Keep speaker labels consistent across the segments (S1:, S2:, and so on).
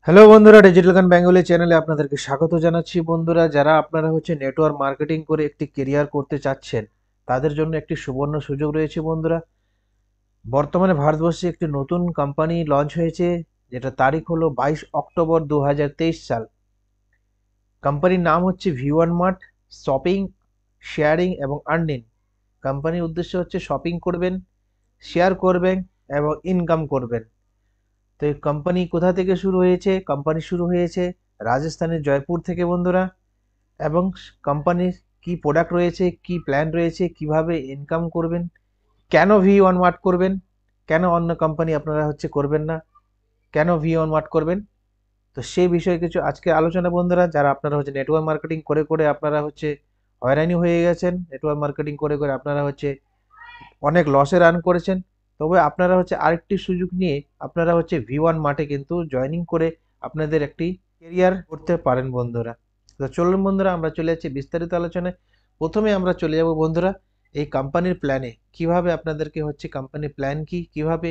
S1: Hello বন্ধুরা, digital গান Bengali চ্যানেলে আপনাদেরকে স্বাগত জানাচ্ছি। বন্ধুরা, যারা আপনারা নেটওয়ার্ক মার্কেটিং করে একটি কেরিয়ার করতে চাচ্ছেন, তাদের জন্য একটি সুবর্ণ সুযোগ রয়েছে। বন্ধুরা, বর্তমানে ভারতবর্ষে একটি নতুন কোম্পানি লঞ্চ হয়েছে, যেটা তারিখ হলো 22 অক্টোবর 2023 সাল। কোম্পানির নাম হচ্ছে V1 মার্ট। শপিং, শেয়ারিং এবং আর্নিং। কোম্পানির উদ্দেশ্য হচ্ছে শপিং করবেন, শেয়ার করবেন এবং ইনকাম করবেন। তো এই কোম্পানি কোথা থেকে শুরু হয়েছে? কোম্পানি শুরু হয়েছে রাজস্থানের জয়পুর থেকে। বন্ধুরা, এবং কোম্পানির কি প্রোডাক্ট রয়েছে, কি প্ল্যান রয়েছে, কিভাবে ইনকাম করবেন, কেন V1 মার্ট করবেন, কেন অন্য কোম্পানি আপনারা করবেন না, কেন V1 মার্ট করবেন, তো সেই বিষয়ে কিছু আজকে আলোচনা। বন্ধুরা, যারা আপনারা নেটওয়ার্ক মার্কেটিং করে করে আপনারা হয়রানি হয়ে গেছেন, নেটওয়ার্ক মার্কেটিং করে করে আপনারা অনেক লসে রান করেছেন, তবে আপনারা আরেকটি সুযোগ নিয়ে আপনারা V1 মার্টে কিন্তু জয়েনিং করে আপনাদের একটি কেরিয়ার করতে পারেন। বন্ধুরা, তো চলুন বন্ধুরা, আমরা চলে যাচ্ছি বিস্তারিত আলোচনায়। প্রথমে আমরা চলে যাব বন্ধুরা এই কোম্পানির প্ল্যানে। কিভাবে আপনাদেরকে কোম্পানির প্ল্যান কি, কিভাবে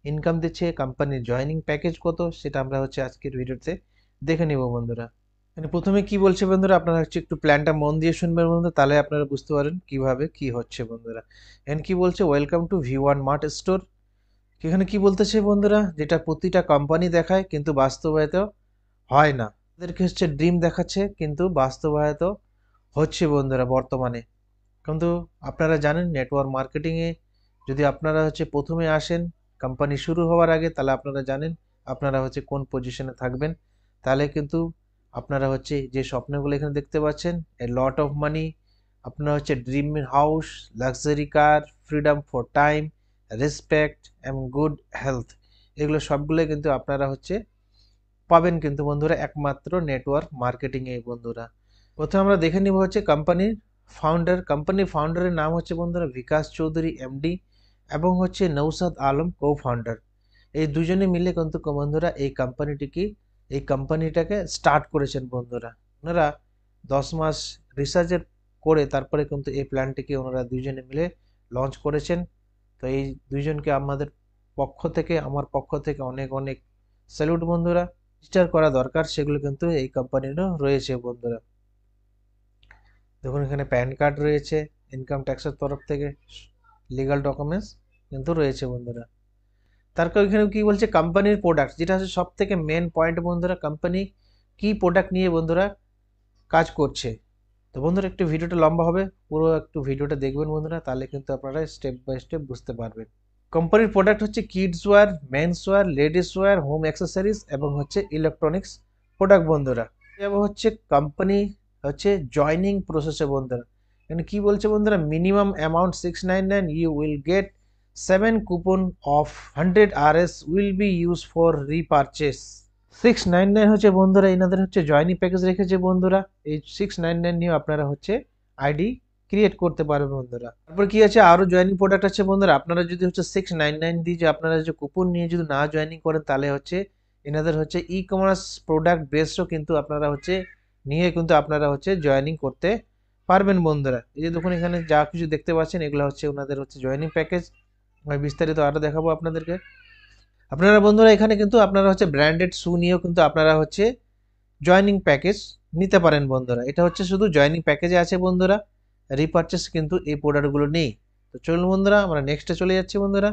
S1: ইনকাম দিচ্ছে, কোম্পানির জয়েনিং প্যাকেজ কত, সেটা আমরা আজকের ভিডিওতে দেখে নেব। বন্ধুরা, প্রথমে কি বলছে বন্ধুরা, আপনারা একটু প্ল্যানটা মন দিয়ে শুনবেন বন্ধুরা, তাহলে আপনারা বুঝতে পারেন কিভাবে কি হচ্ছে। বন্ধুরা, এখানে কি বলছে, welcome to V1 mart store. এখানে কি বলতেছে বন্ধুরা, যেটা প্রতিটা কোম্পানি দেখায় কিন্তু বাস্তবায়িত হয় না। তাদেরকে ড্রিম দেখাচ্ছে কিন্তু বাস্তবায়িত হচ্ছে বন্ধুরা বর্তমানে। কিন্তু আপনারা জানেন নেটওয়ার্ক মার্কেটিংয়ে যদি আপনারা প্রথমে আসেন কোম্পানি শুরু হওয়ার আগে, তাহলে আপনারা জানেন আপনারা কোন পজিশনে থাকবেন। তাহলে কিন্তু আপনারা যে স্বপ্নগুলো এখানে দেখতে পাচ্ছেন, এ লট অফ মানি, আপনার dream house, luxury car, freedom for time, respect এবং গুড হেলথ, এগুলো সবগুলোই কিন্তু আপনারা পাবেন কিন্তু বন্ধুরা একমাত্র নেটওয়ার্ক মার্কেটিংয়ে। বন্ধুরা, প্রথমে আমরা দেখে নিব কোম্পানির ফাউন্ডারের নাম বন্ধুরা বিকাশ চৌধুরী MD এবং নৌসাদ আলম কো ফাউন্ডার। এই দুজনে মিলে কিন্তু বন্ধুরা এই কোম্পানিটাকে স্টার্ট করেছেন। বন্ধুরা, ওনারা 10 মাস রিসার্চের করে তারপরে কিন্তু এই প্ল্যানটিকে ওনারা দুজনে মিলে লঞ্চ করেছেন। তো এই দুইজনকে আমাদের পক্ষ থেকে, আমার পক্ষ থেকে অনেক অনেক স্যালুট। বন্ধুরা, রেজিস্টার করা দরকার সেগুলো কিন্তু এই কোম্পানিরও রয়েছে। বন্ধুরা, দেখুন এখানে প্যান কার্ড রয়েছে, ইনকাম ট্যাক্সের তরফ থেকে লিগাল ডকুমেন্টস কিন্তু রয়েছে। বন্ধুরা, তারপর এখানে কি বলছে, কোম্পানির প্রোডাক্ট, যেটা সব থেকে মেন পয়েন্ট। বন্ধুরা, কোম্পানি কি প্রোডাক্ট নিয়ে বন্ধুরা কাজ করছে। তো বন্ধুরা, একটু ভিডিওটা লম্বা হবে, পুরো একটু ভিডিওটা দেখবেন বন্ধুরা, তাহলে কিন্তু আপনারা স্টেপ বাই স্টেপ বুঝতে পারবেন। কোম্পানির product kids wear, men's wear, ladies wear, home accessories এবং ইলেকট্রনিক্স প্রোডাক্ট। বন্ধুরা, এবার কোম্পানি জয়নিং প্রসেসে। বন্ধুরা, এখানে কি বলছে বন্ধুরা, minimum amount 699, you will get 7 coupon off 100 RS will be use for repurchase. 699 বন্ধুরা এনাদের জয়নিং প্যাকেজ রেখেছে। বন্ধুরা, এই 699 নিয়ে আপনারা আইডি ক্রিয়েট করতে পারবেন। বন্ধুরা, তারপর কি আছে, আরো জয়নিং প্রোডাক্ট আছে। বন্ধুরা, আপনারা যদি 699 দিয়ে যে আপনারা কুপন নিয়ে যদি না জয়নিং করেন, তাহলে এনাদের ই কমার্স প্রোডাক্ট বেসও কিন্তু আপনারা নিয়ে কিন্তু আপনারা জয়নিং করতে পারবেন। বন্ধুরা, এই যে দেখুন এখানে যা কিছু দেখতে পাচ্ছেন, এগুলো ওনাদের জয়নিং প্যাকেজ। আমি বিস্তারিত আরো দেখাবো আপনাদেরকে। আপনারা বন্ধুরা এখানে কিন্তু আপনারা ব্র্যান্ডেড শু নিয়েও কিন্তু আপনারা জয়নিং প্যাকেজ নিতে পারেন। বন্ধুরা, এটা শুধু জয়নিং প্যাকেজে আছে। বন্ধুরা, রিপারচেস কিন্তু এই প্রোডাক্টগুলো নেই। তো চলুন বন্ধুরা, আমরা নেক্সটে চলে যাচ্ছি। বন্ধুরা,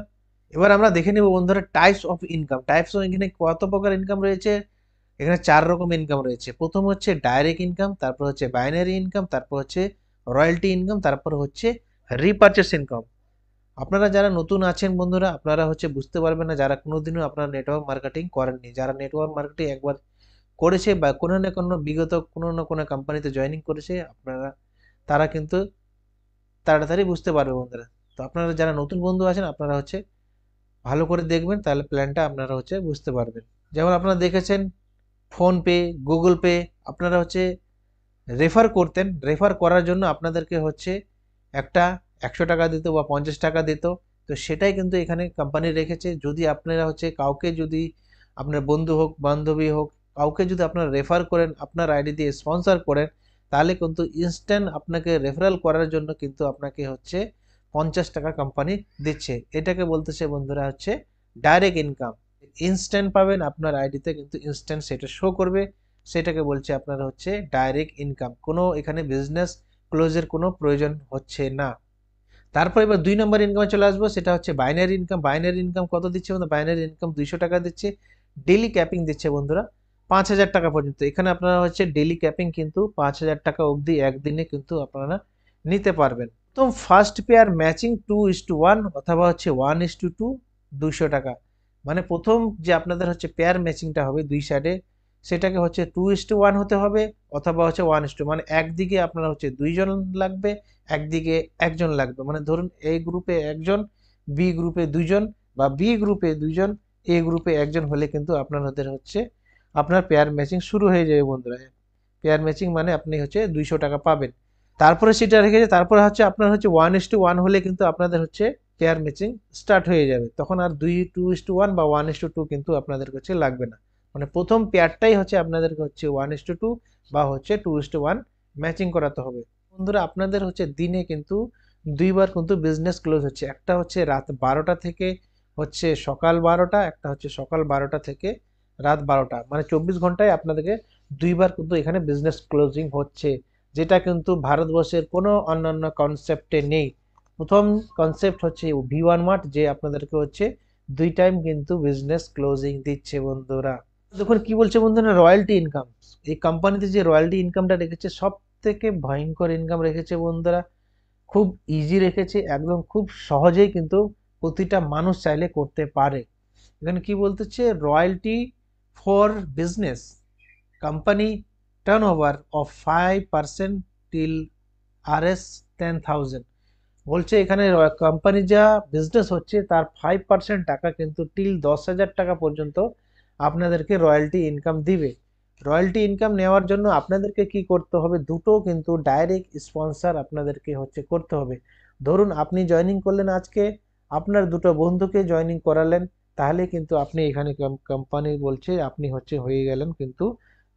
S1: এবার আমরা দেখে নেব বন্ধুরা টাইপস অফ ইনকাম। এখানে কত প্রকার ইনকাম রয়েছে। এখানে 4 রকম ইনকাম রয়েছে। প্রথম ডাইরেক্ট ইনকাম, তারপর বাইনারি ইনকাম, তারপর রয়্যালটি ইনকাম, তারপর রিপারচেস ইনকাম। আপনারা যারা নতুন আছেন বন্ধুরা, আপনারা বুঝতে পারবেন না, যারা কোনোদিনও আপনারা নেটওয়ার্ক মার্কেটিং করেননি। যারা নেটওয়ার্ক মার্কেটিং একবার করেছে বা কোনো না কোনো বিগত কোনো না কোনো কোম্পানিতে জয়েনিং করেছে, তারা কিন্তু তাড়াতাড়ি বুঝতে পারবে। বন্ধুরা, তো আপনারা যারা নতুন বন্ধু আছেন, আপনারা ভালো করে দেখবেন, তাহলে প্ল্যানটা আপনারা বুঝতে পারবেন। যেমন আপনারা দেখেছেন ফোনপে, গুগল পে, আপনারা রেফার করতেন। রেফার করার জন্য আপনাদেরকে একটা 100 টাকা দিত বা 50 টাকা দিত। তো সেটাই কিন্তু এখানে কোম্পানি রেখেছে। যদি আপনারা কাউকে, যদি আপনার বন্ধু হোক, বান্ধবী হোক, কাউকে যদি আপনারা রেফার করেন, আপনার আইডি দিয়ে স্পন্সর করেন, তাহলে কিন্তু ইনস্ট্যান্ট আপনাকে রেফারেল করার জন্য কিন্তু আপনাকে 50 টাকা কোম্পানি দিচ্ছে। এটাকে বলতেছে বন্ধুরা ডাইরেক্ট ইনকাম। ইনস্ট্যান্ট পাবেন, আপনার আইডিতে কিন্তু ইনস্ট্যান্ট সেটা শো করবে, সেটাকে বলছে আপনার হচ্ছে ডাইরেক্ট ইনকাম। কোনো এখানে বিজনেস ক্লোজের কোনো প্রয়োজন হচ্ছে না। তারপর এবার 2 নম্বর ইনকামে চলে আসবো, সেটা হচ্ছে বাইনারি ইনকাম। বাইনারি ইনকাম কত দিচ্ছে বন্ধুরা? বাইনারি ইনকাম 200 টাকা দিচ্ছে, ডেলি ক্যাপিং দিচ্ছে বন্ধুরা 5,000 টাকা পর্যন্ত। এখানে আপনারা হচ্ছে ডেলি ক্যাপিং কিন্তু 5,000 টাকা অবধি একদিনে কিন্তু আপনারা নিতে পারবেন। তো ফার্স্ট পেয়ার ম্যাচিং 2:1 অথবা হচ্ছে 1:2, 200 টাকা। মানে প্রথম যে আপনাদের হচ্ছে পেয়ার ম্যাচিংটা হবে দুই সাইডে, সেটাকে হচ্ছে 2:1 হতে হবে অথবা হচ্ছে 1:2, মানে একদিকে আপনারা হচ্ছে 2 জন লাগবে, একদিকে একজন লাগবে। মানে ধরুন এ গ্রুপে একজন, বি গ্রুপে 2 জন, বা বি গ্রুপে 2 জন, এ গ্রুপে একজন হলে কিন্তু আপনাদের হচ্ছে আপনার পেয়ার ম্যাচিং শুরু হয়ে যাবে বন্ধুরা। পেয়ার ম্যাচিং মানে আপনি হচ্ছে 200 টাকা পাবেন। তারপরে সেটা রেখেছে, তারপরে হচ্ছে আপনার হচ্ছে 1:1 হলে কিন্তু আপনাদের হচ্ছে পেয়ার ম্যাচিং স্টার্ট হয়ে যাবে, তখন আর 2:1 বা 1:2 কিন্তু আপনাদের কাছে লাগবে না। মানে প্রথম পেয়ারটাই হচ্ছে আপনাদেরকে হচ্ছে 1:2 বা হচ্ছে 2:1 ম্যাচিং করাতে হবে বন্ধুরা। আপনাদের হচ্ছে দিনে কিন্তু দুইবার কিন্তু বিজনেস ক্লোজ হচ্ছে, একটা হচ্ছে রাত 12টা থেকে হচ্ছে সকাল 12টা, একটা হচ্ছে সকাল 12টা থেকে রাত 12টা, মানে 24 ঘন্টায় আপনাদেরকে দুইবার কিন্তু এখানে বিজনেস ক্লোজিং হচ্ছে, যেটা কিন্তু ভারতবর্ষের কোনো অন্যান্য কনসেপ্টে নেই। প্রথম কনসেপ্ট হচ্ছে V1 মার্ট, যে আপনাদেরকে হচ্ছে 2 টাইম কিন্তু বিজনেস ক্লোজিং দিচ্ছে বন্ধুরা। দেখুন কি বলছে বন্ধুরা, রয়্যালটি ইনকাম। এই কোম্পানিতে যে রয়্যালটি ইনকামটা রেখেছে সব থেকে ভয়ঙ্কর ইনকাম রেখেছে বন্ধুরা, খুব ইজি রেখেছে, একদম খুব সহজেই কিন্তু প্রতিটা মানুষ চাইলে করতে পারে। এখানে কি বলতেছে, royalty for business company turnover of 5% till RS 10,000। বলছে এখানে কোম্পানি যা বিজনেস হচ্ছে তার 5% টাকা কিন্তু টিল 10,000 টাকা পর্যন্ত আপনাদেরকে রয়্যালটি ইনকাম দিবে। রয়্যালটি ইনকাম নেওয়ার জন্য আপনাদেরকে কি করতে হবে, দুটো কিন্তু ডাইরেক্ট স্পন্সর আপনাদেরকে হচ্ছে করতে হবে। ধরুন আপনি জয়েনিং করলেন আজকে, আপনার দুটো বন্ধুকে জয়েনিং করালেন, তাহলে কিন্তু আপনি এখানে কোম্পানি বলছে আপনি হচ্ছে হয়ে গেলেন কিন্তু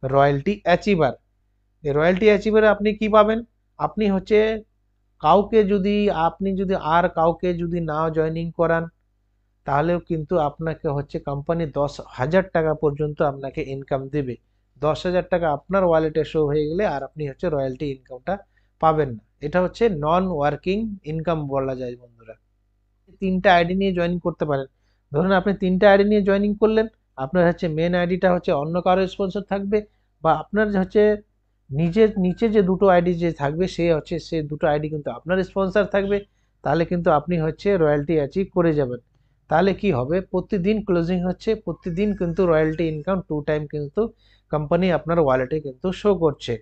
S1: রয়্যালটি অ্যাচিভার। এই রয়্যালটি অ্যাচিভারে আপনি কি পাবেন, আপনি হচ্ছে কাউকে যদি আপনি যদি আর কাউকে যদি না জয়েনিং করান, তাহলেও কিন্তু আপনাকে হচ্ছে কোম্পানি 10,000 টাকা পর্যন্ত আপনাকে ইনকাম দেবে। 10,000 টাকা আপনার ওয়ালেটে শো হয়ে গেলে আর আপনি হচ্ছে রয়্যালটি ইনকামটা পাবেন না। এটা হচ্ছে নন ওয়ার্কিং ইনকাম বলা যায় বন্ধুরা। 3টা আইডি নিয়ে জয়েনিং করতে পারেন। ধরুন আপনি 3টা আইডি নিয়ে জয়েনিং করলেন, আপনার হচ্ছে মেন আইডিটা হচ্ছে অন্য কারো স্পন্সর থাকবে, বা আপনার হচ্ছে নিজের নিচে যে দুটো আইডি যে থাকবে সে হচ্ছে সে দুটো আইডি কিন্তু আপনার স্পন্সর থাকবে, তাহলে কিন্তু আপনি হচ্ছে রয়্যালটি অ্যাচিভ করে যাবেন। তাহলে কি হবে, প্রতিদিন ক্লোজিং হচ্ছে, প্রতিদিন কিন্তু রয়্যালটি ইনকাম 2 টাইম কিন্তু কোম্পানি আপনার ওয়ালেটে কিন্তু শো করছে।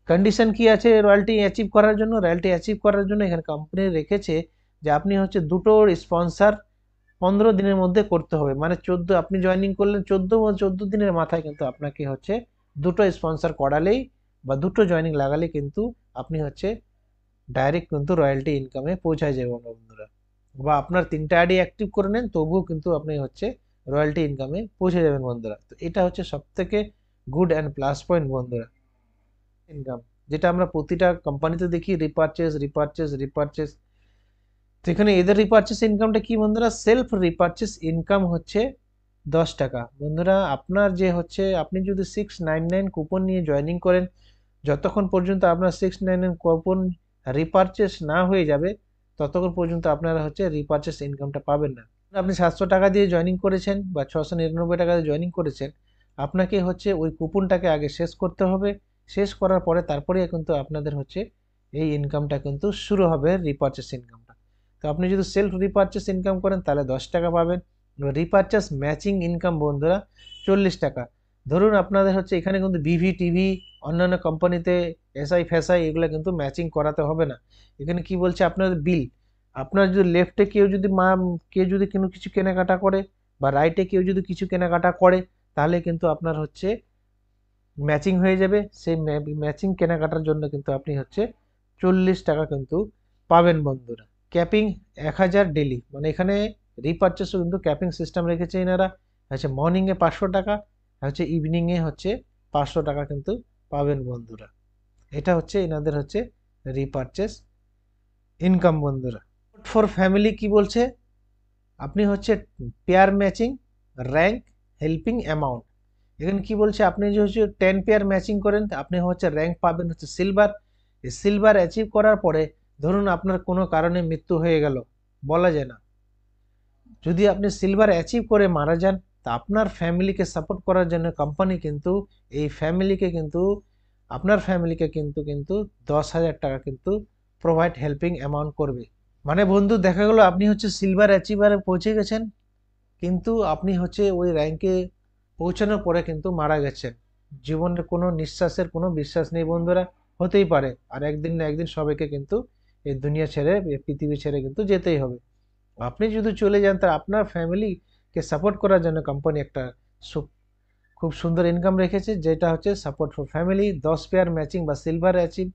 S1: কন্ডিশন কি আছে রয়্যালটি অ্যাচিভ করার জন্য? রয়্যালটি অ্যাচিভ করার জন্য এখানে কোম্পানি রেখেছে যে আপনি হচ্ছে দুটো স্পন্সর 15 দিনের মধ্যে করতে হবে। মানে 14 আপনি জয়েনিং করলেন 14 দিনের মাথায় কিন্তু আপনাকে হচ্ছে দুটো স্পন্সর করালেই বা দুটো জয়েনিং লাগালে কিন্তু আপনি হচ্ছে ডাইরেক্ট কিন্তু রয়্যালটি ইনকামে পৌঁছায় যাবেন বন্ধুরা। বা আপনার 3টা আইডি অ্যাক্টিভ করে নেন, তবুও কিন্তু আপনি হচ্ছে রয়্যালটি ইনকামে পৌঁছে যাবেন বন্ধুরা। তো এটা হচ্ছে সব থেকে গুড অ্যান্ড প্লাস পয়েন্ট বন্ধুরা, ইনকাম, যেটা আমরা প্রতিটা কোম্পানিতে দেখি রিপারচেস রিপারচেস রিপারচেস। তো এখানে এদের রিপারচেস ইনকামটা কি বন্ধুরা, সেলফ রিপারচেস ইনকাম হচ্ছে 10 টাকা বন্ধুরা। আপনার যে হচ্ছে আপনি যদি 699 কুপন নিয়ে জয়েনিং করেন, যতক্ষণ পর্যন্ত আপনার 699 কুপন রিপারচেস না হয়ে যাবে ততক্ষণ পর্যন্ত আপনারা হচ্ছে রিপারচেস ইনকামটা পাবেন না। আপনি 700 টাকা দিয়ে জয়েনিং করেছেন বা 699 টাকা দিয়ে জয়েনিং করেছেন, আপনাকে হচ্ছে ওই কুপনটাকে আগে শেষ করতে হবে, শেষ করার পরে তারপরে কিন্তু আপনাদের হচ্ছে এই ইনকামটা কিন্তু শুরু হবে, রিপারচেস ইনকামটা। তো আপনি যদি সেলফ রিপারচেস ইনকাম করেন তাহলে 10 টাকা পাবেন। রিপারচেস ম্যাচিং ইনকাম বন্ধুরা 40 টাকা। ধরুন আপনাদের হচ্ছে এখানে কিন্তু বিভি টিভি অন্যান্য কোম্পানিতে এসআই ফেসআই এগুলো কিন্তু ম্যাচিং করাতে হবে না। এখানে কি বলছে, আপনাদের বিল, আপনার যদি লেফটে কেউ যদি কোনো কিছু কেনাকাটা করে বা রাইটে কেউ যদি কিছু কেনাকাটা করে, তাহলে কিন্তু আপনার হচ্ছে ম্যাচিং হয়ে যাবে। সেই ম্যাচিং কেনাকাটার জন্য কিন্তু আপনি হচ্ছে 40 টাকা কিন্তু পাবেন বন্ধুরা। ক্যাপিং 1000 ডেলি, মানে এখানে রিপারচেসও কিন্তু ক্যাপিং সিস্টেম রেখেছে এনারা। হচ্ছে মর্নিংয়ে 500 টাকা, হচ্ছে ইভিনিংয়ে হচ্ছে 500 টাকা কিন্তু পাবেন বন্ধুরা। এটা হচ্ছে এনাদের হচ্ছে রিপারচেস ইনকাম বন্ধুরা। ফর ফ্যামিলি কি বলছে, আপনি হচ্ছে pair matching rank helping amount. এখানে কি বলছে, আপনি যে হচ্ছে 10 পেয়ার ম্যাচিং করেন আপনি হচ্ছে র্যাঙ্ক পাবেন হচ্ছে সিলভার। এই সিলভার অ্যাচিভ করার পরে ধরুন আপনার কোনো কারণে মৃত্যু হয়ে গেল, বলা যায় না, যদি আপনি সিলভার অ্যাচিভ করে মারা যান তা আপনার ফ্যামিলিকে সাপোর্ট করার জন্য কোম্পানি কিন্তু এই ফ্যামিলিকে কিন্তু আপনার ফ্যামিলিকে কিন্তু কিন্তু 10,000 টাকা কিন্তু প্রোভাইড হেল্পিং অ্যামাউন্ট করবে। মানে বন্ধু দেখা গেল আপনি হচ্ছে সিলভার অ্যাচিভারে পৌঁছে গেছেন, কিন্তু আপনি হচ্ছে ওই র্যাঙ্কে পৌঁছানোর পরে কিন্তু মারা গেছেন। জীবনের কোনো নিঃশ্বাসের কোনো বিশ্বাস নেই বন্ধুরা, হতেই পারে আর একদিন না একদিন সবাইকে কিন্তু এই দুনিয়া ছেড়ে এই পৃথিবী ছেড়ে কিন্তু যেতেই হবে। আপনি যদি চলে যান তা আপনার ফ্যামিলিকে সাপোর্ট করার জন্য কোম্পানি একটা খুব সুন্দর ইনকাম রেখেছে, যেটা হচ্ছে support for family. 10 pair matching বা সিলভার অ্যাচিভ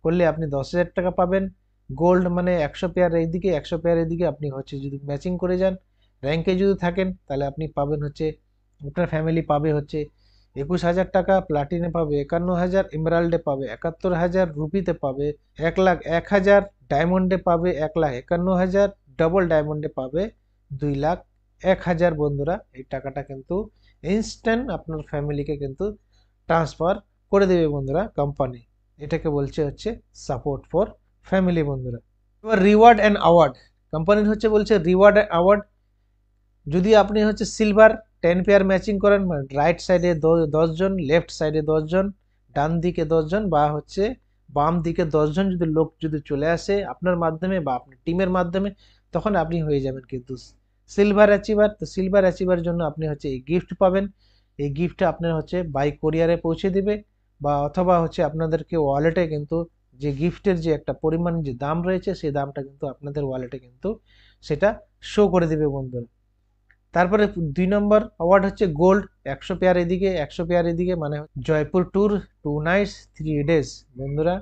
S1: করলে আপনি 10,000 টাকা পাবেন। গোল্ড মানে 100 পেয়ার এইদিকে 100 পেয়ার এদিকে আপনি হচ্ছে যদি ম্যাচিং করে যান র্যাঙ্কে যদি থাকেন তাহলে আপনি পাবেন হচ্ছে, আপনার ফ্যামিলি পাবে হচ্ছে 21,000 টাকা, প্লাটিনে পাবে 51,000, এমরাল্ডে পাবে 71,000, রুপিতে পাবে 1,01,000, ডায়মন্ডে পাবে 1,51,000, ডবল ডায়মন্ডে পাবে 2,01,000। বন্ধুরা এই টাকাটা কিন্তু ইনস্ট্যান্ট আপনার ফ্যামিলিকে কিন্তু ট্রান্সফার করে দেবে বন্ধুরা কোম্পানি। এটাকে বলছে হচ্ছে সাপোর্ট ফর ফ্যামিলি বন্ধুরা। এবার রিওয়ার্ড অ্যান্ড অ্যাওয়ার্ড, কোম্পানির হচ্ছে বলছে রিওয়ার্ড অ্যান্ড অ্যাওয়ার্ড। যদি আপনি হচ্ছে সিলভার 10 পেয়ার ম্যাচিং করেন, মানে রাইট সাইডে 10 জন, লেফট সাইডে 10 জন, ডান দিকে 10 জন বা হচ্ছে বাম দিকে 10 জন যদি লোক যদি চলে আসে আপনার মাধ্যমে বা আপনার টিমের মাধ্যমে, তখন আপনি হয়ে যাবেন কিন্তু সিলভার অ্যাচিভার। তো সিলভার অ্যাচিভার জন্য আপনি হচ্ছে এই গিফট পাবেন। এই গিফটটা আপনার হচ্ছে বাই কোরিয়ারে পৌঁছে দিবে বা অথবা হচ্ছে আপনাদেরকে ওয়ালেটে কিন্তু যে গিফটের যে একটা পরিমাণ যে দাম রয়েছে সেই দামটা কিন্তু আপনাদের ওয়ালেটে কিন্তু সেটা শো করে দিবে বন্ধুরা। তারপরে 2 নম্বর অ্যাওয়ার্ড হচ্ছে গোল্ড, 100 পেয়ার এদিকে 100 পেয়ার এদিকে, মানে জয়পুর ট্যুর 2 নাইটস 3 ডেজ। বন্ধুরা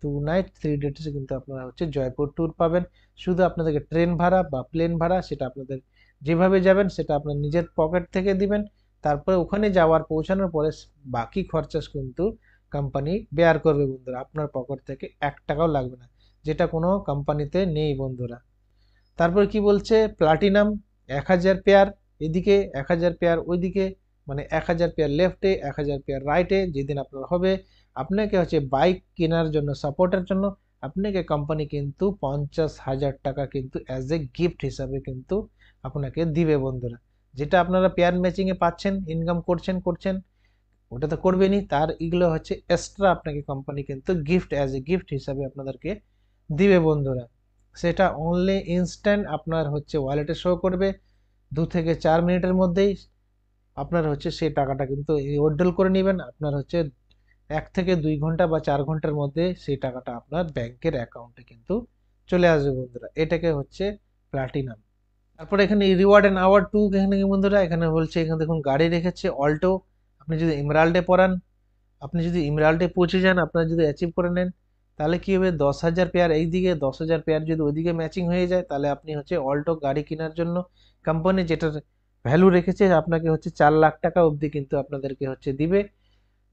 S1: 2 নাইট 3 ডেজে কিন্তু আপনারা হচ্ছে জয়পুর ট্যুর পাবেন। শুধু আপনাদেরকে ট্রেন ভাড়া বা প্লেন ভাড়া সেটা আপনাদের যেভাবে যাবেন সেটা আপনার নিজের পকেট থেকে দিবেন। তারপরে ওখানে যাওয়ার পৌঁছানোর পরে বাকি খরচা কিন্তু কোম্পানি বেয়ার করবে বন্ধুরা, আপনার পকেট থেকে 1 টাকাও লাগবে না, যেটা কোনো কোম্পানিতে নেই বন্ধুরা। তারপর কি বলছে, প্লাটিনাম 1,000 পেয়ার এদিকে 1,000 পেয়ার ওইদিকে, মানে 1,000 পেয়ার লেফটে 1,000 পেয়ার রাইটে। যেদিন আপনার হবে আপনাকে হচ্ছে বাইক কেনার জন্য সাপোর্টের জন্য আপনাকে কোম্পানি কিন্তু 50,000 টাকা কিন্তু অ্যাজ এ গিফট হিসাবে কিন্তু আপনাকে দিবে বন্ধুরা। যেটা আপনারা পেয়ার ম্যাচিংয়ে পাচ্ছেন, ইনকাম করছেন ওটা তো করবেনই, তার এগুলো হচ্ছে এক্সট্রা আপনাকে কোম্পানি কিন্তু গিফট অ্যাজ এ গিফট হিসাবে আপনাদেরকে দিবে বন্ধুরা। সেটা অনলি ইনস্ট্যান্ট আপনার হচ্ছে ওয়ালেটে শো করবে 2 থেকে 4 মিনিটের মধ্যেই আপনার হচ্ছে সেই টাকাটা কিন্তু উইথড্রল করে নেবেন। আপনার হচ্ছে 1 থেকে 2 ঘন্টা বা 4 ঘন্টার মধ্যে সেই টাকাটা আপনার ব্যাংকের অ্যাকাউন্টে কিন্তু চলে আসবে বন্ধুরা। এটাকে হচ্ছে প্লাটিনাম। তারপরে এখানে রিওয়ার্ড অ্যান্ড আওয়ার 2, এখানে কি বন্ধুরা এখানে বলছে, এখানে দেখুন গাড়ি রেখেছে অল্টো। আপনি যদি ইমরাল্ডে পড়ান, আপনি যদি ইমরাল্ডে পৌঁছে যান, আপনার যদি অ্যাচিভ করে নেন তাহলে কি হবে, 10,000 পেয়ার এইদিকে 10,000 পেয়ার যদি ওইদিকে ম্যাচিং হয়ে যায় তাহলে আপনি হচ্ছে অল্টো গাড়ি কেনার জন্য কোম্পানি যেটার ভ্যালু রেখেছে আপনাকে হচ্ছে 4 লাখ টাকা অবধি কিন্তু আপনাদেরকে হচ্ছে দিবে।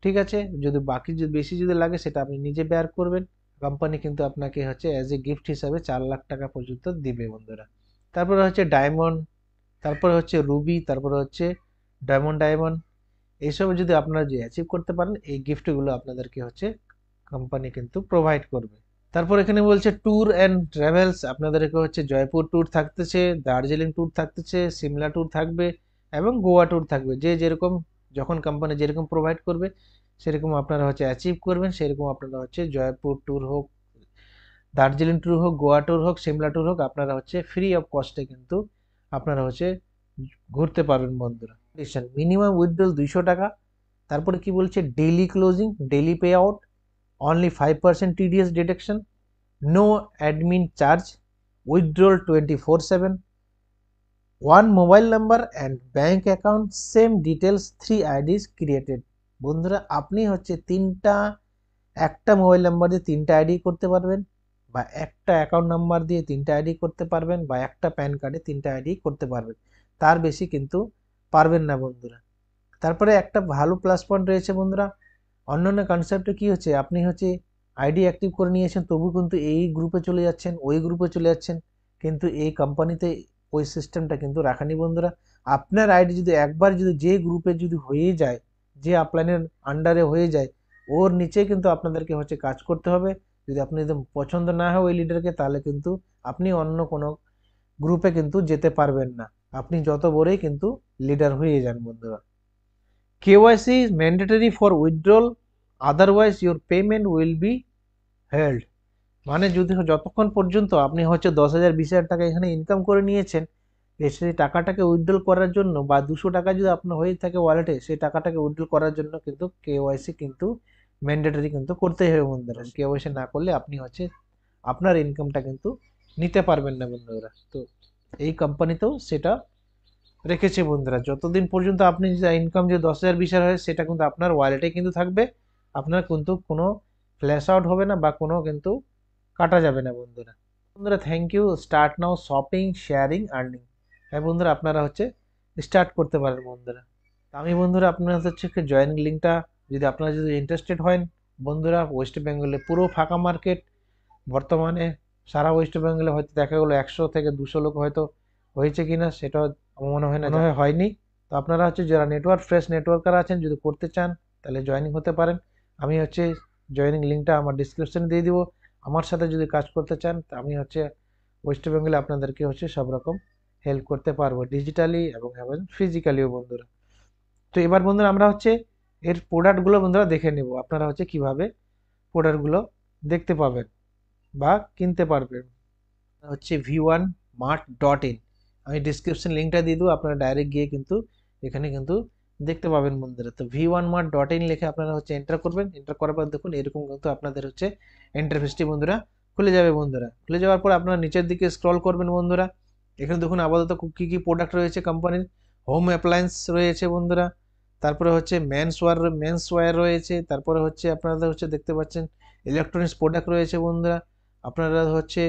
S1: ঠিক আছে, যদি বাকি যদি বেশি যদি লাগে সেটা আপনি নিজে বেয়ার করবেন, কোম্পানি কিন্তু আপনাকে হচ্ছে অ্যাজ এ গিফট হিসাবে 4 লাখ টাকা পর্যন্ত দিবে বন্ধুরা। তারপরে হচ্ছে ডায়মন্ড, তারপরে হচ্ছে রুবি, তারপরে হচ্ছে ডায়মন্ড এইসব যদি আপনারা যে অ্যাচিভ করতে পারেন এই গিফটগুলো আপনাদেরকে হচ্ছে কোম্পানি কিন্তু প্রোভাইড করবে। তারপর এখানে বলছে ট্যুর অ্যান্ড ট্রাভেলস, আপনাদেরকে হচ্ছে জয়পুর ট্যুর থাকতেছে, দার্জিলিং ট্যুর থাকতেছে, সিমলা ট্যুর থাকবে এবং গোয়া ট্যুর থাকবে। যে যেরকম যখন কোম্পানি যেরকম প্রোভাইড করবে সেরকম আপনারা হচ্ছে অ্যাচিভ করবেন, সেরকম আপনারা হচ্ছে জয়পুর ট্যুর হোক, দার্জিলিং ট্যুর হোক, গোয়া ট্যুর হোক, সিমলা ট্যুর হোক, আপনারা হচ্ছে ফ্রি অফ কস্টে কিন্তু আপনারা হচ্ছে ঘুরতে পারবেন বন্ধুরা। মিনিমাম উইথড্রল 200 টাকা। তারপরে কি বলছে, daily closing, daily pay out, only 5% TDS deduction, no admin charge, withdrawal 24/7, one mobile number and bank account, same details, 3 IDs created. বন্ধুরা আপনি হচ্ছে একটা মোবাইল নাম্বার দিয়ে 3টা ID করতে পারবেন, বা একটা অ্যাকাউন্ট নাম্বার দিয়ে 3টা ID করতে পারবেন, বা একটা প্যান কার্ডে 3টা ID করতে পারবেন, তার বেশি কিন্তু পারবেন না বন্ধুরা। তারপরে একটা ভালো প্লাস পয়েন্ট রয়েছে বন্ধুরা, অন্যান্য কনসেপ্টে কি হচ্ছে, আপনি হচ্ছে আইডি অ্যাক্টিভ করে নিয়েছেন তবু কিন্তু এই গ্রুপে চলে যাচ্ছেন, ওই গ্রুপে চলে যাচ্ছেন, কিন্তু এই কোম্পানিতে ওই সিস্টেমটা কিন্তু রাখেনি বন্ধুরা। আপনার আইডি যদি একবার যদি যে গ্রুপে যদি হয়ে যায়, যে আপলাইনের আন্ডারে হয়ে যায়, ওর নিচে কিন্তু আপনাদেরকে হচ্ছে কাজ করতে হবে। যদি আপনি যদি পছন্দ না হয় ওই লিডারকে, তাহলে কিন্তু আপনি অন্য কোনো গ্রুপে কিন্তু যেতে পারবেন না, আপনি যত বড়ই কিন্তু লিডার হয়ে যান বন্ধুরা। KYC is mandatory for withdrawal, otherwise your payment will be held. মানে যদি যতক্ষণ পর্যন্ত আপনি হচ্ছে 10,000 20,000 টাকা এখানে ইনকাম করে নিয়েছেন, সেই টাকাটাকে উইথড্রল করার জন্য বা 200 টাকা যদি আপনার হয়ে থাকে ওয়ালেটে, সেই টাকাটাকে উইথড্রল করার জন্য কিন্তু কেওয়াইসি কিন্তু ম্যান্ডেটরি কিন্তু করতেই হবে বন্ধুরা। কেওয়াইসি না করলে আপনি হচ্ছে আপনার ইনকামটা কিন্তু নিতে পারবেন না বন্ধুরা। তো এই কোম্পানিতেও সেটা রেখেছে বন্ধুরা, যতদিন পর্যন্ত আপনি যে ইনকাম যে 10,000 20,000 হয় সেটা কিন্তু আপনার ওয়ালেটে কিন্তু থাকবে, আপনার কিন্তু কোনো ফ্ল্যাশ আউট হবে না বা কোনো কিন্তু কাটা যাবে না বন্ধুরা। বন্ধুরা thank you, start now shopping sharing earning. হ্যাঁ বন্ধুরা, আপনারা হচ্ছে স্টার্ট করতে পারেন বন্ধুরা। আমি বন্ধুরা আপনার হচ্ছে জয়েনিং লিঙ্কটা, যদি আপনারা যদি ইন্টারেস্টেড হয় বন্ধুরা, ওয়েস্ট বেঙ্গলে পুরো ফাঁকা মার্কেট বর্তমানে, সারা ওয়েস্ট বেঙ্গলে হয়তো দেখা গেলো 100 থেকে 200 লোক হয়তো হয়েছে কিনা সেটা আমার মনে হয় না, হয়নি। তো আপনারা হচ্ছে যারা নেটওয়ার্ক ফ্রেশ নেটওয়ার্কার আছেন, যদি করতে চান তাহলে জয়েনিং হতে পারেন। আমি হচ্ছে জয়েনিং লিঙ্কটা আমার ডিসক্রিপশনে দিয়ে দিব। আমার সাথে যদি কাজ করতে চান, আমি হচ্ছে ওয়েস্ট বেঙ্গলে আপনাদেরকে হচ্ছে সব রকম হেল্প করতে পারবো, ডিজিটালি এবং ফিজিক্যালিও বন্ধুরা। তো এবার বন্ধুরা আমরা হচ্ছে এর প্রোডাক্টগুলো বন্ধুরা দেখে নেব, আপনারা হচ্ছে কিভাবে প্রোডাক্টগুলো দেখতে পাবেন বা কিনতে পারবেন। হচ্ছে v1mart.in, আমি ডিসক্রিপশন লিঙ্কটা দিয়ে দেবো, আপনারা ডাইরেক্ট গিয়ে কিন্তু এখানে কিন্তু দেখতে পাবেন বন্ধুরা। তো v1mart.in লিখে আপনারা হচ্ছে এন্টার করবেন, এন্টার করার পর দেখুন এরকম কিন্তু আপনাদের হচ্ছে ইন্টারফেসটি বন্ধুরা খুলে যাবে বন্ধুরা। খুলে যাওয়ার পর আপনারা নিচের দিকে স্ক্রল করবেন বন্ধুরা, এখানে দেখুন আপাতত কী কী প্রোডাক্ট রয়েছে কোম্পানির। হোম অ্যাপ্লায়েন্স রয়েছে বন্ধুরা, তারপরে হচ্ছে মেন্স ওয়্যার রয়েছে, তারপরে হচ্ছে আপনারা হচ্ছে দেখতে পাচ্ছেন ইলেকট্রনিক্স প্রোডাক্ট রয়েছে বন্ধুরা, আপনারা হচ্ছে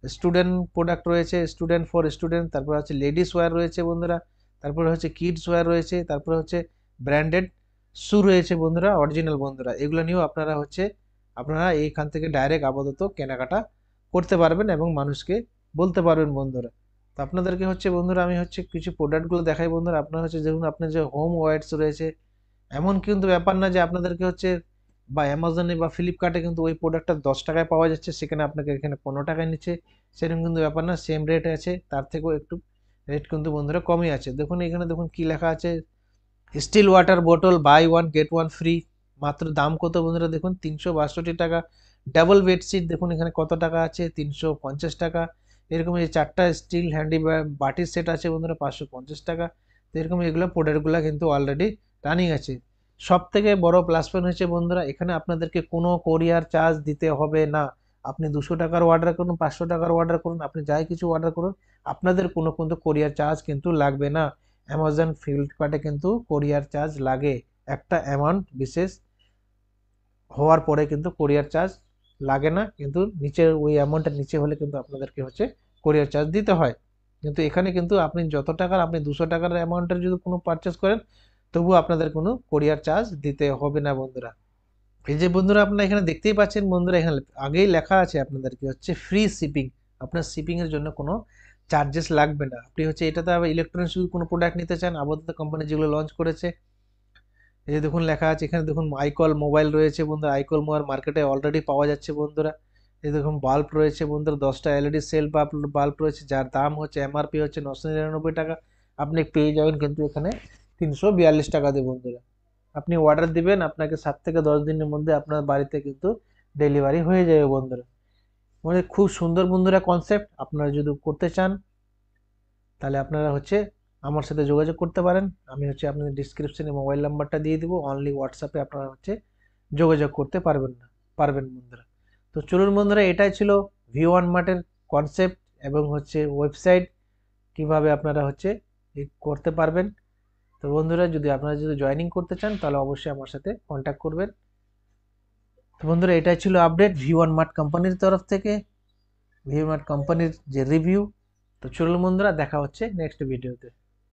S1: স্টুডেন্ট প্রোডাক্ট রয়েছে, স্টুডেন্ট ফর স্টুডেন্ট, তারপর হচ্ছে লেডিস ওয়্যার রয়েছে বন্ধুরা, তারপরে হচ্ছে কিডস ওয়্যার রয়েছে, তারপরে হচ্ছে ব্র্যান্ডেড শু রয়েছে বন্ধুরা, অরিজিনাল বন্ধুরা। এগুলো নিয়েও আপনারা এইখান থেকে ডাইরেক্ট আপাতত কেনাকাটা করতে পারবেন এবং মানুষকে বলতে পারবেন বন্ধুরা। তো আপনাদেরকে হচ্ছে বন্ধুরা আমি হচ্ছে কিছু প্রোডাক্টগুলো দেখাই বন্ধুরা। আপনার হচ্ছে দেখুন আপনার যে হোম ওয়্যার্স রয়েছে, এমন কিন্তু ব্যাপার না যে আপনাদেরকে হচ্ছে বা অ্যামাজনে বা ফ্লিপকার্টে কিন্তু ওই প্রোডাক্টটা 10 টাকায় পাওয়া যাচ্ছে, সেখানে আপনাকে এখানে 15 টাকায় নিচ্ছে, সেরকম কিন্তু ব্যাপার না, সেম রেট আছে, তার থেকেও একটু রেট কিন্তু বন্ধুরা কমই আছে। দেখুন এখানে দেখুন কি লেখা আছে, স্টিল ওয়াটার বোতল buy one get one free, মাত্র দাম কত বন্ধুরা দেখুন 362 টাকা। ডাবল বেডশিট দেখুন এখানে কত টাকা আছে, 350 টাকা। এরকম এই 4টা স্টিল হ্যান্ডি বাটির সেট আছে বন্ধুরা 550 টাকা। তো এরকম এগুলো প্রোডাক্টগুলো কিন্তু অলরেডি রানিং আছে। সব থেকে বড় প্লাস পয়েন্ট হচ্ছে বন্ধুরা, এখানে আপনাদেরকে কোনো কোরিয়ার চার্জ দিতে হবে না। আপনি 200 টাকার অর্ডার করুন, 500 টাকার অর্ডার করুন, আপনি যাই কিছু অর্ডার করুন, আপনাদের কোনো কিন্তু কোরিয়ার চার্জ কিন্তু লাগবে না। অ্যামাজন ফ্লিপকার্টে কিন্তু কোরিয়ার চার্জ লাগে, একটা অ্যামাউন্ট বিশেষ হওয়ার পরে কিন্তু কোরিয়ার চার্জ লাগে না, কিন্তু নিচের ওই অ্যামাউন্টের নিচে হলে কিন্তু আপনাদেরকে হচ্ছে কোরিয়ার চার্জ দিতে হয়। কিন্তু এখানে কিন্তু আপনি যত টাকার, আপনি 200 টাকার অ্যামাউন্টের যদি কোনো পারচেস করেন, তবুও আপনাদের কোনো কোরিয়ার চার্জ দিতে হবে না বন্ধুরা। এই যে বন্ধুরা আপনারা এখানে দেখতেই পাচ্ছেন বন্ধুরা, এখানে আগেই লেখা আছে আপনাদেরকে হচ্ছে ফ্রি শিপিং, আপনার শিপিংয়ের জন্য কোনো চার্জেস লাগবে না। আপনি হচ্ছে এটাতে আবার ইলেকট্রনিক্স কোনো প্রোডাক্ট নিতে চান, আপাতত কোম্পানি যেগুলো লঞ্চ করেছে, এই যে দেখুন লেখা আছে এখানে, দেখুন আইকল মোবাইল রয়েছে বন্ধুরা, আইকল মোবাইল মার্কেটে অলরেডি পাওয়া যাচ্ছে বন্ধুরা। এই দেখুন বাল্ব রয়েছে বন্ধুরা, 10টা এলইডি সেল বাল্ব রয়েছে, যার দাম হচ্ছে এমআরপি হচ্ছে 999 টাকা, আপনি পেয়ে যাবেন কিন্তু এখানে 342 টাকা দিয়ে বন্ধুরা। আপনি অর্ডার দিবেন, আপনাকে 7 থেকে 10 দিনের মধ্যে আপনার বাড়িতে কিন্তু ডেলিভারি হয়ে যাবে বন্ধুরা। মানে খুব সুন্দর বন্ধুরা কনসেপ্ট, আপনারা যদি করতে চান তাহলে আপনারা হচ্ছে আমার সাথে যোগাযোগ করতে পারেন। আমি হচ্ছে আপনাদের ডিসক্রিপশনে মোবাইল নাম্বারটা দিয়ে দিব, অনলি হোয়াটসঅ্যাপে আপনারা হচ্ছে যোগাযোগ করতে পারবেন বন্ধুরা। তো চলুন বন্ধুরা, এটাই ছিল v1mart-এর কনসেপ্ট এবং হচ্ছে ওয়েবসাইট, কিভাবে আপনারা হচ্ছে করতে পারবেন। তো বন্ধুরা আপনারা যদি জয়েনিং করতে চান তাহলে অবশ্যই আমার সাথে কন্ট্যাক্ট করবেন। তো বন্ধুরা এটাই ছিল আপডেট v1mart কোম্পানির তরফ থেকে, v1mart কোম্পানির যে রিভিউ। তো চলুন বন্ধুরা, দেখা হচ্ছে নেক্সট ভিডিওতে।